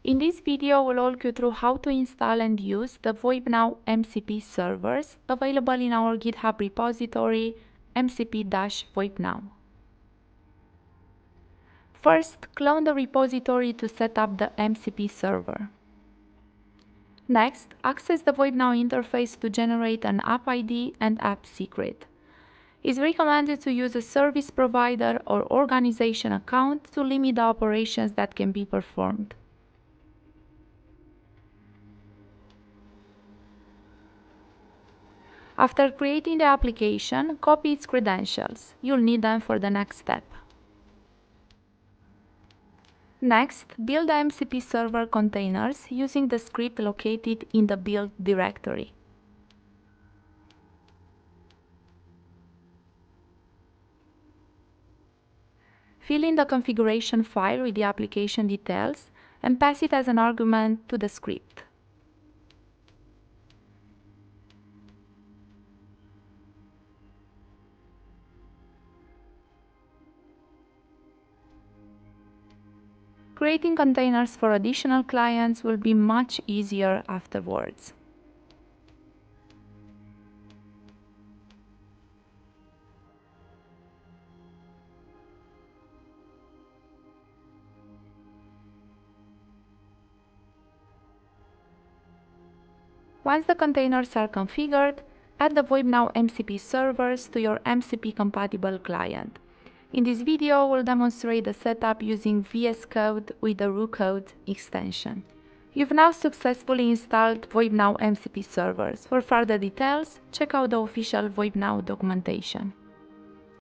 In this video, we'll walk you through how to install and use the VoipNow MCP servers available in our GitHub repository MCP-VoipNow. First, clone the repository to set up the MCP server. Next, access the VoipNow interface to generate an app ID and app secret. It's recommended to use a service provider or organization account to limit the operations that can be performed. After creating the application, copy its credentials. You'll need them for the next step. Next, build the MCP server containers using the script located in the build directory. Fill in the configuration file with the application details and pass it as an argument to the script. Creating containers for additional clients will be much easier afterwards. Once the containers are configured, add the VoipNow MCP servers to your MCP-compatible client. In this video, we'll demonstrate the setup using VS Code with the RuCode extension. You've now successfully installed VoipNow MCP servers. For further details, check out the official VoipNow documentation.